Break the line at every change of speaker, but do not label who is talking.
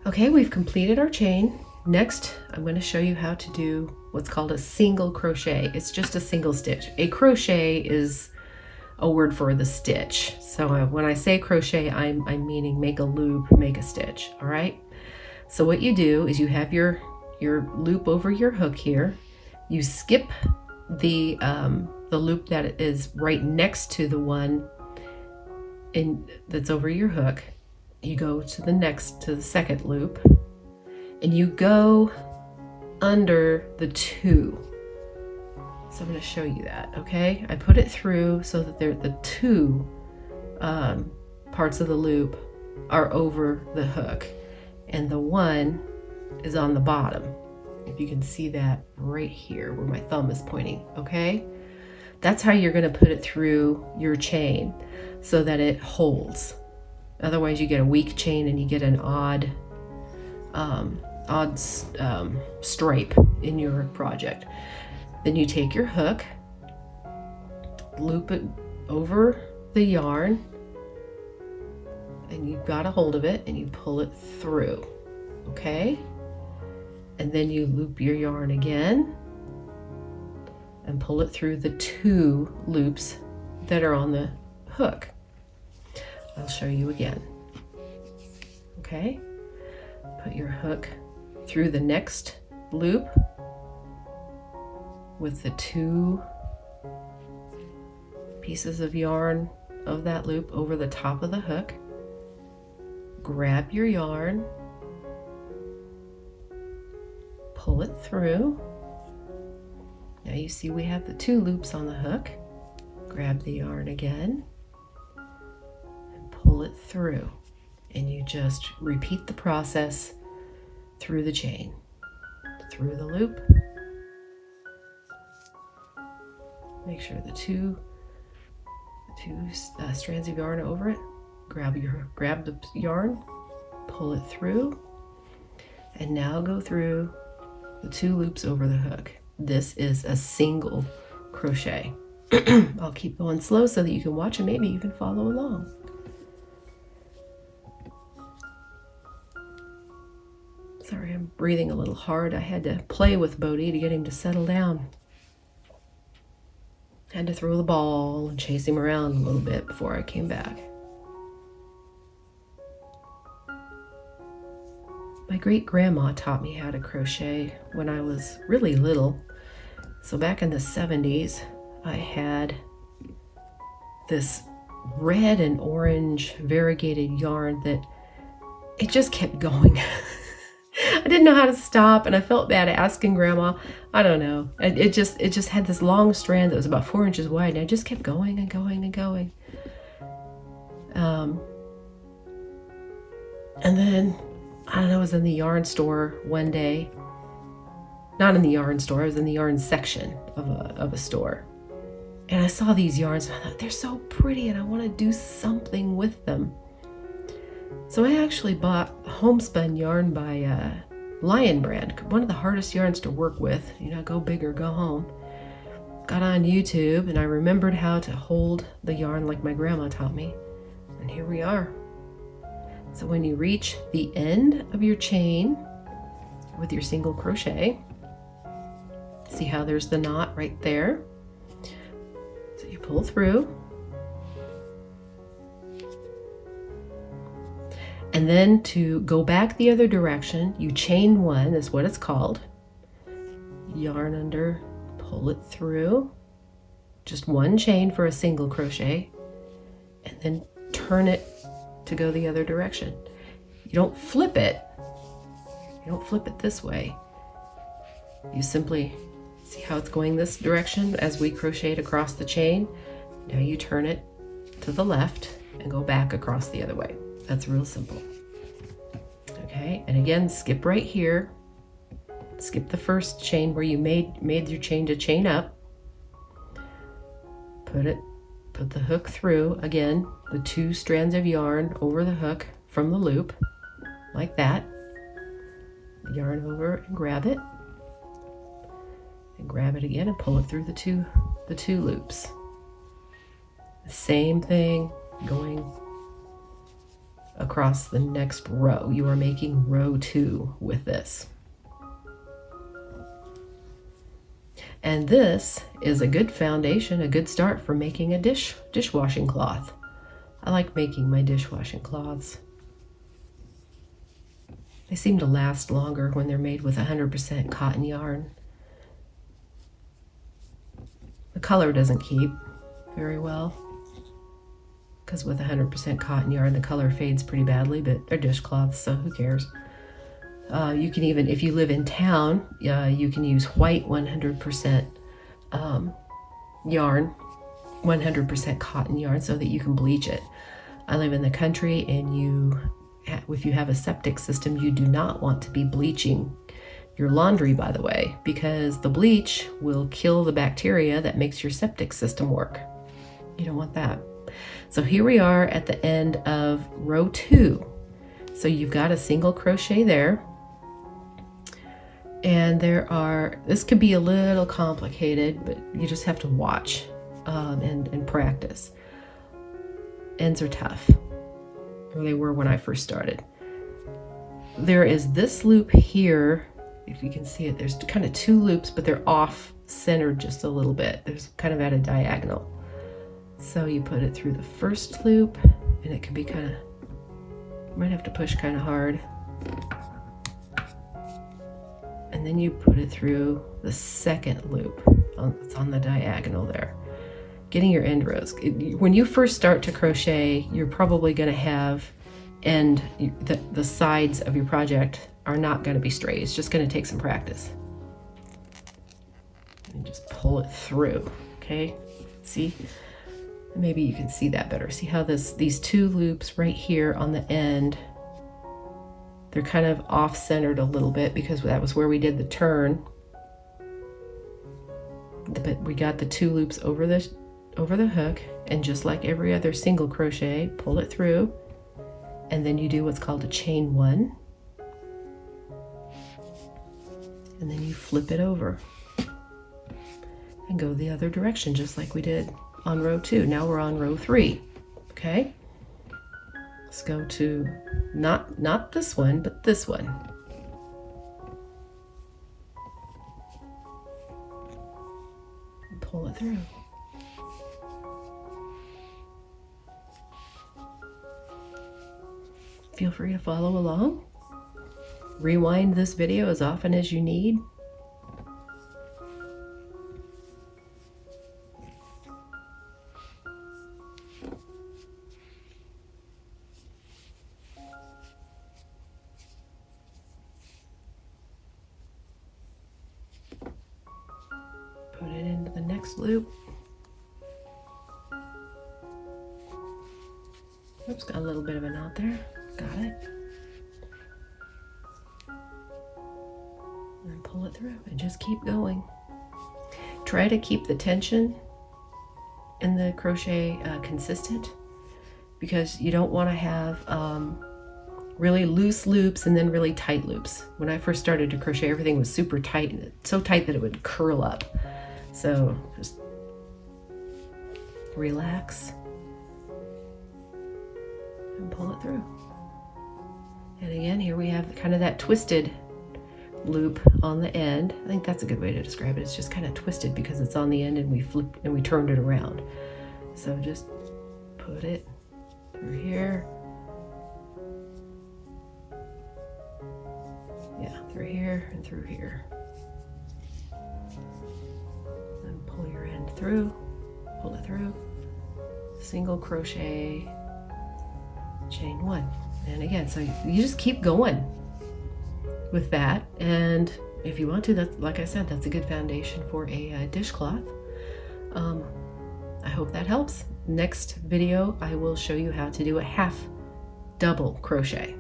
Okay, we've completed our chain. Next, I'm going to show you how to do what's called a single crochet. It's just a single stitch. A crochet is a word for the stitch. So when I say crochet, I'm meaning make a loop, make a stitch, all right? So what you do is you have your loop over your hook here. You skip the loop that is right next to the one that's over your hook. You go to the second loop, and you go under the 2. So I'm going to show you that, okay? I put it through so that the 2 parts of the loop are over the hook, and the 1 is on the bottom. If you can see that right here where my thumb is pointing, okay? That's how you're going to put it through your chain so that it holds. Otherwise you get a weak chain and you get an odd stripe in your project. Then you take your hook, loop it over the yarn, and you've got a hold of it and you pull it through, okay? And then you loop your yarn again and pull it through the 2 loops that are on the hook. I'll show you again. Okay? Put your hook through the next loop with the 2 pieces of yarn of that loop over the top of the hook. Grab your yarn, pull it through. Now you see we have the 2 loops on the hook. Grab the yarn again and pull it through. And you just repeat the process through the chain. Through the loop. Make sure the two strands of yarn over it. Grab the yarn, pull it through, and now go through the 2 loops over the hook. This is a single crochet. I'll keep going slow so that you can watch and maybe even follow along. Sorry, I'm breathing a little hard. I had to play with Bodhi to get him to settle down. Had to throw the ball and chase him around a little bit before I came back. My great-grandma taught me how to crochet when I was really little. So back in the 70s, I had this red and orange variegated yarn that it just kept going. I didn't know how to stop, and I felt bad asking Grandma. I don't know. It just had this long strand that was about 4 inches wide, and I just kept going and going and going. And then, I don't know, I was in the yarn store one day. Not in the yarn store, I was in the yarn section of a store. And I saw these yarns, and I thought, they're so pretty, and I want to do something with them. So I actually bought homespun yarn by Lion Brand, one of the hardest yarns to work with. You know, go big or go home. Got on YouTube, and I remembered how to hold the yarn like my grandma taught me. And here we are. So when you reach the end of your chain with your single crochet, see how there's the knot right there? So you pull through. And then to go back the other direction, you chain 1, is what it's called. Yarn under, pull it through. Just 1 chain for a single crochet. And then turn it to go the other direction. You don't flip it. You don't flip it this way. You simply see how it's going this direction as we crocheted across the chain. Now you turn it to the left and go back across the other way. That's real simple. Okay, and again, skip right here. Skip the first chain where you made your chain to chain up. Put the hook through, again, the 2 strands of yarn over the hook from the loop, like that. Yarn over and grab it. And grab it again and pull it through the two loops. The same thing going across the next row. You are making row 2 with this. And this is a good foundation, a good start for making a dishwashing cloth. I like making my dishwashing cloths. They seem to last longer when they're made with 100% cotton yarn. The color doesn't keep very well, because with 100% cotton yarn, the color fades pretty badly, but they're dishcloths, so who cares? You can even, if you live in town, you can use white 100% yarn, 100% cotton yarn, so that you can bleach it. I live in the country, and if you have a septic system, you do not want to be bleaching your laundry, by the way, because the bleach will kill the bacteria that makes your septic system work. You don't want that. So here we are at the end of row 2. So you've got a single crochet there. And this could be a little complicated, but you just have to watch and practice. Ends are tough, or they were when I first started. There is this loop here, if you can see it, there's kind of 2 loops, but they're off centered just a little bit. There's kind of at a diagonal. So you put it through the first loop, and it can be kind of, you might have to push kind of hard. And then you put it through the second loop. It's on the diagonal there. Getting your end rows. When you first start to crochet, you're probably going to have the sides of your project are not going to be straight. It's just going to take some practice. And just pull it through, okay? See? Maybe you can see that better. See how these 2 loops right here on the end, they're kind of off-centered a little bit because that was where we did the turn. But we got the 2 loops over the hook, and just like every other single crochet, pull it through, and then you do what's called a chain 1, and then you flip it over and go the other direction, just like we did on row 2. Now we're on row 3. Okay, let's go to not this one, but this one. And pull it through. Feel free to follow along. Rewind this video as often as you need. Put it into the next loop. Oops, got a little bit of a knot there. Got it. And pull it through and just keep going. Try to keep the tension in the crochet consistent, because you don't want to have really loose loops and then really tight loops. When I first started to crochet, everything was super tight, so tight that it would curl up. So just relax and pull it through. And again, here we have kind of that twisted loop on the end. I think that's a good way to describe it. It's just kind of twisted because it's on the end and we flipped and we turned it around. So just put it through here. Yeah, through here and through here. And pull your end through, pull it through, single crochet, chain 1. And again, so you just keep going with that. And if you want to, that's, like I said, that's a good foundation for a dishcloth. I hope that helps. Next video, I will show you how to do a half double crochet.